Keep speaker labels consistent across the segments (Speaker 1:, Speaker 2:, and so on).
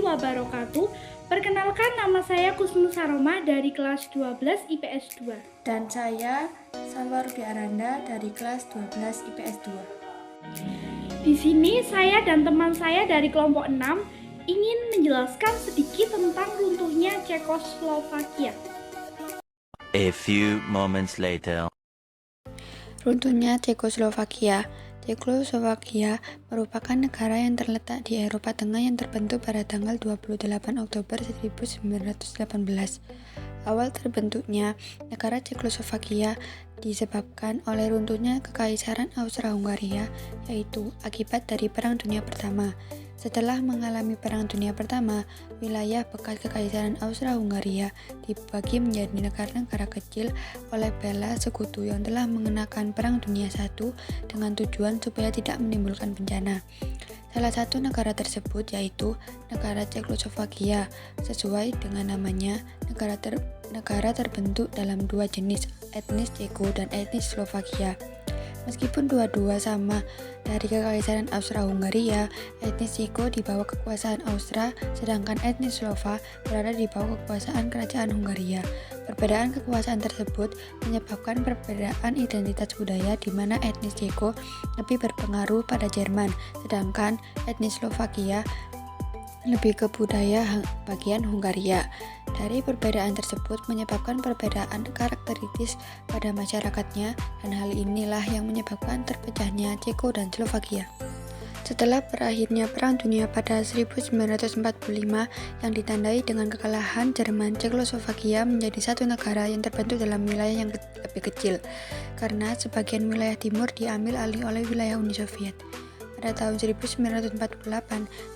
Speaker 1: wabarakatuh. Perkenalkan, nama saya Kusnu Saroma dari kelas 12 IPS 2.
Speaker 2: Dan saya Salwa Ruby Aranda dari kelas 12 IPS 2.
Speaker 1: Di sini saya dan teman saya dari kelompok 6 ingin menjelaskan sedikit tentang runtuhnya Cekoslovakia.
Speaker 3: A few moments later.
Speaker 2: Runtuhnya Cekoslovakia. Cekoslovakia merupakan negara yang terletak di Eropa Tengah yang terbentuk pada tanggal 28 Oktober 1918. Awal terbentuknya negara Cekoslovakia disebabkan oleh runtuhnya Kekaisaran Austria-Hungaria, yaitu akibat dari Perang Dunia Pertama. Setelah mengalami Perang Dunia Pertama, wilayah bekas Kekaisaran Austria-Hungaria dibagi menjadi negara-negara kecil oleh bala sekutu yang telah mengenakan Perang Dunia I dengan tujuan supaya tidak menimbulkan bencana. Salah satu negara tersebut yaitu negara Cekoslovakia. Sesuai dengan namanya, negara terbentuk dalam dua jenis, etnis Ceko dan etnis Slovakia. Meskipun dua-dua sama dari Kekaisaran Austria-Hungaria, etnis Ceko di bawah kekuasaan Austria, sedangkan etnis Slovak berada di bawah kekuasaan Kerajaan Hungaria. Perbedaan kekuasaan tersebut menyebabkan perbedaan identitas budaya di mana etnis Ceko lebih berpengaruh pada Jerman, sedangkan etnis Slovakia lebih ke budaya bagian Hungaria. Dari perbedaan tersebut menyebabkan perbedaan karakteristis pada masyarakatnya, dan hal inilah yang menyebabkan terpecahnya Ceko dan Slovakia. Setelah berakhirnya Perang Dunia pada 1945 yang ditandai dengan kekalahan Jerman, Cekoslovakia menjadi satu negara yang terbentuk dalam wilayah yang lebih kecil, karena sebagian wilayah timur diambil alih oleh wilayah Uni Soviet. Pada tahun 1948,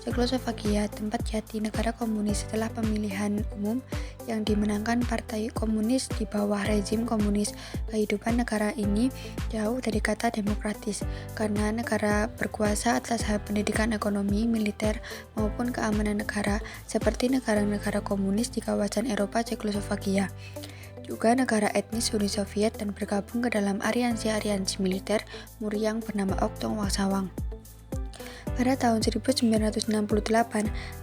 Speaker 2: Cekoslovakia tempat jati negara komunis setelah pemilihan umum yang dimenangkan Partai Komunis di bawah rezim komunis. Kehidupan negara ini jauh dari kata demokratis, karena negara berkuasa atas hal pendidikan, ekonomi, militer, maupun keamanan negara, seperti negara-negara komunis di kawasan Eropa Cekoslovakia. Juga negara etnis Uni Soviet dan bergabung ke dalam aliansi militer Muriang bernama Oktong Warsawang. Pada tahun 1968,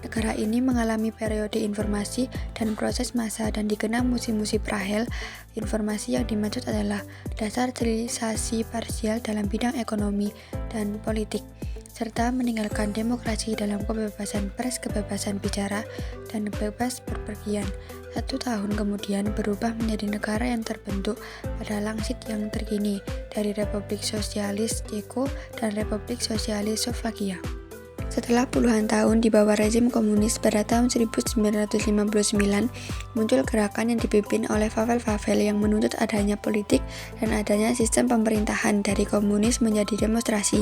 Speaker 2: negara ini mengalami periode informasi dan proses massa dan dikenal musim-musim Prahel. Informasi yang dimaksud adalah dasar sivilisasi parsial dalam bidang ekonomi dan politik, serta meninggalkan demokrasi dalam kebebasan pers, kebebasan bicara, dan bebas berpergian. 1 tahun kemudian berubah menjadi negara yang terbentuk pada langsit yang terkini dari Republik Sosialis Ceko dan Republik Sosialis Slovakia. Setelah puluhan tahun di bawah rezim komunis, pada tahun 1959 muncul gerakan yang dipimpin oleh Vavel-Vavel yang menuntut adanya politik dan adanya sistem pemerintahan dari komunis menjadi demonstrasi.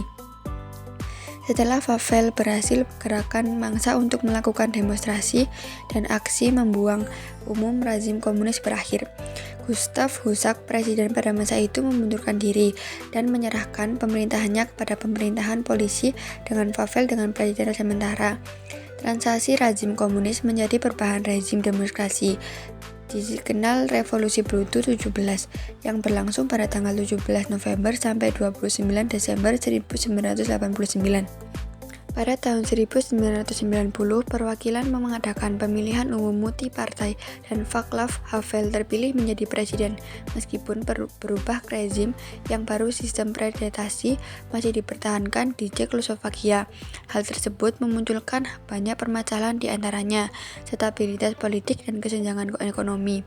Speaker 2: Setelah Vavel berhasil, gerakan mangsa untuk melakukan demonstrasi dan aksi membuang umum rezim komunis berakhir. Gustav Husak, presiden pada masa itu, memundurkan diri dan menyerahkan pemerintahannya kepada pemerintahan polisi dengan Vavel dengan presiden sementara. Transisi rezim komunis menjadi perubahan rezim demokrasi, dikenal Revolusi Brutu 17 yang berlangsung pada tanggal 17 November sampai 29 Desember 1989. Pada tahun 1990, perwakilan mengadakan pemilihan umum multi-partai dan Václav Havel terpilih menjadi presiden. Meskipun berubah rezim yang baru, sistem presidensi masih dipertahankan di Cekoslovakia. Hal tersebut memunculkan banyak permasalahan, di antaranya stabilitas politik dan kesenjangan ekonomi.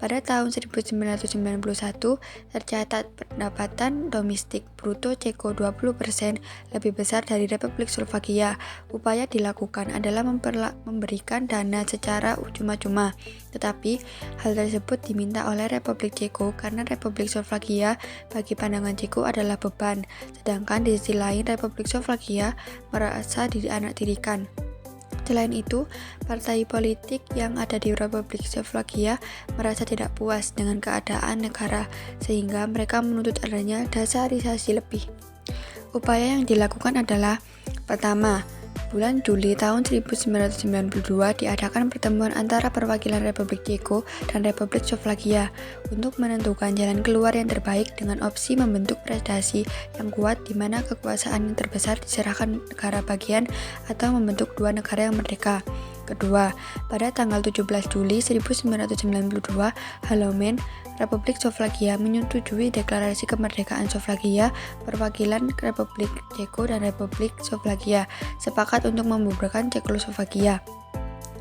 Speaker 2: Pada tahun 1991, tercatat pendapatan domestik bruto Ceko 20% lebih besar dari Republik Slovakia. Upaya dilakukan adalah memberikan dana secara cuma-cuma, tetapi hal tersebut diminta oleh Republik Ceko karena Republik Slovakia bagi pandangan Ceko adalah beban, sedangkan di sisi lain Republik Slovakia merasa dianaktirikan. Selain itu, partai politik yang ada di Republik Slovakia merasa tidak puas dengan keadaan negara, sehingga mereka menuntut adanya dasarisasi lebih. Upaya yang dilakukan adalah: pertama, bulan Juli tahun 1992 diadakan pertemuan antara perwakilan Republik Ceko dan Republik Slovakia untuk menentukan jalan keluar yang terbaik dengan opsi membentuk federasi yang kuat di mana kekuasaan yang terbesar diserahkan negara bagian atau membentuk dua negara yang merdeka. Kedua, pada tanggal 17 Juli 1992, Parlemen Republik Slovakia menyetujui deklarasi kemerdekaan Slovakia, perwakilan Republik Ceko dan Republik Slovakia sepakat untuk membubarkan Cekoslovakia.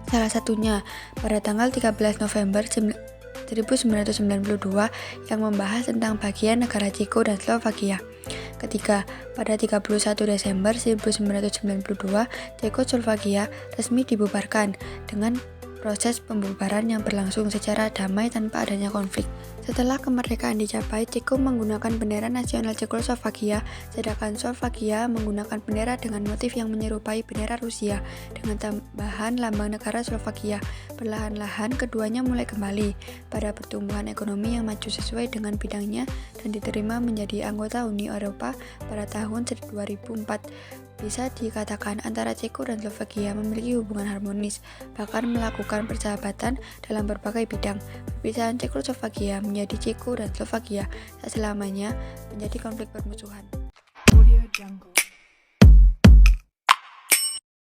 Speaker 2: Salah satunya pada tanggal 13 November 1992 yang membahas tentang bagian negara Ceko dan Slovakia. Ketiga, pada 31 Desember 1992, Cekoslovakia resmi dibubarkan dengan proses pembubaran yang berlangsung secara damai tanpa adanya konflik. Setelah kemerdekaan dicapai, Ceko menggunakan bendera nasional Cekoslovakia, sedangkan Slovakia menggunakan bendera dengan motif yang menyerupai bendera Rusia dengan tambahan lambang negara Slovakia. Perlahan-lahan keduanya mulai kembali pada pertumbuhan ekonomi yang maju sesuai dengan bidangnya dan diterima menjadi anggota Uni Eropa pada tahun 2004. Bisa dikatakan antara Ceko dan Slovakia memiliki hubungan harmonis, bahkan melakukan persahabatan dalam berbagai bidang. Perpisahan Cekoslovakia menjadi Ceko dan Slovakia tak selamanya menjadi konflik permusuhan.
Speaker 4: Audio Jungle.